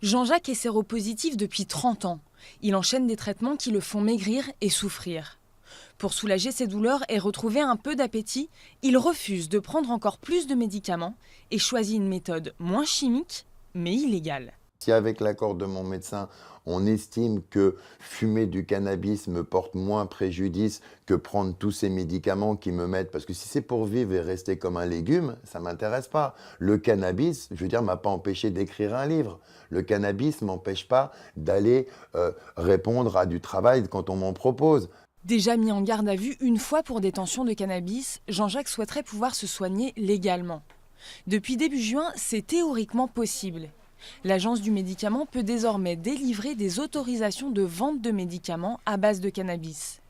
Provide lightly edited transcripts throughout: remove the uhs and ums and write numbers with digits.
Jean-Jacques est séropositif depuis 30 ans. Il enchaîne des traitements qui le font maigrir et souffrir. Pour soulager ses douleurs et retrouver un peu d'appétit, il refuse de prendre encore plus de médicaments et choisit une méthode moins chimique, mais illégale. Si avec l'accord de mon médecin, on estime que fumer du cannabis me porte moins préjudice que prendre tous ces médicaments qui me mettent... Parce que si c'est pour vivre et rester comme un légume, ça ne m'intéresse pas. Le cannabis, je veux dire, m'a pas empêché d'écrire un livre. Le cannabis ne m'empêche pas d'aller répondre à du travail quand on m'en propose. Déjà mis en garde à vue une fois pour détention de cannabis, Jean-Jacques souhaiterait pouvoir se soigner légalement. Depuis début juin, c'est théoriquement possible. L'Agence du médicament peut désormais délivrer des autorisations de vente de médicaments à base de cannabis.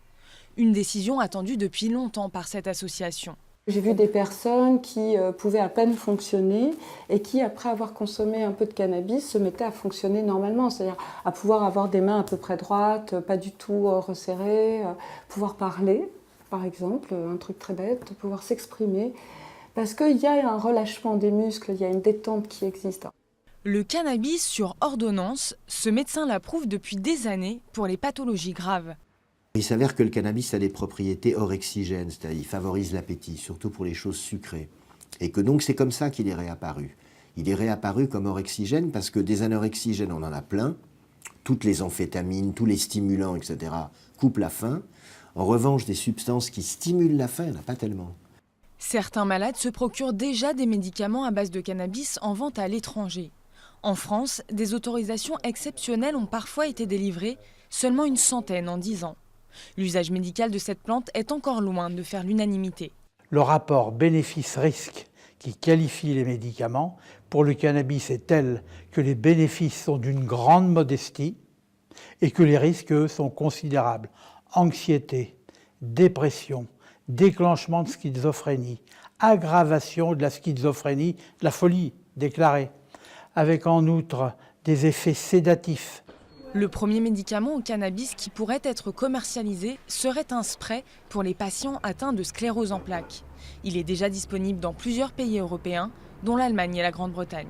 Une décision attendue depuis longtemps par cette association. J'ai vu des personnes qui pouvaient à peine fonctionner et qui, après avoir consommé un peu de cannabis, se mettaient à fonctionner normalement, c'est-à-dire à pouvoir avoir des mains à peu près droites, pas du tout resserrées, pouvoir parler, par exemple, un truc très bête, pouvoir s'exprimer, parce qu'il y a un relâchement des muscles, il y a une détente qui existe. Le cannabis sur ordonnance, ce médecin l'approuve depuis des années pour les pathologies graves. Il s'avère que le cannabis a des propriétés orexigènes, c'est-à-dire il favorise l'appétit, surtout pour les choses sucrées. Et que donc c'est comme ça qu'il est réapparu. Il est réapparu comme orexigène parce que des anorexigènes, on en a plein. Toutes les amphétamines, tous les stimulants, etc. coupent la faim. En revanche, des substances qui stimulent la faim, il n'y en a pas tellement. Certains malades se procurent déjà des médicaments à base de cannabis en vente à l'étranger. En France, des autorisations exceptionnelles ont parfois été délivrées, seulement une centaine en 10 ans. L'usage médical de cette plante est encore loin de faire l'unanimité. Le rapport bénéfice-risque qui qualifie les médicaments pour le cannabis est tel que les bénéfices sont d'une grande modestie et que les risques, eux, sont considérables. Anxiété, dépression, déclenchement de schizophrénie, aggravation de la schizophrénie, de la folie déclarée, avec en outre des effets sédatifs. Le premier médicament au cannabis qui pourrait être commercialisé serait un spray pour les patients atteints de sclérose en plaques. Il est déjà disponible dans plusieurs pays européens, dont l'Allemagne et la Grande-Bretagne.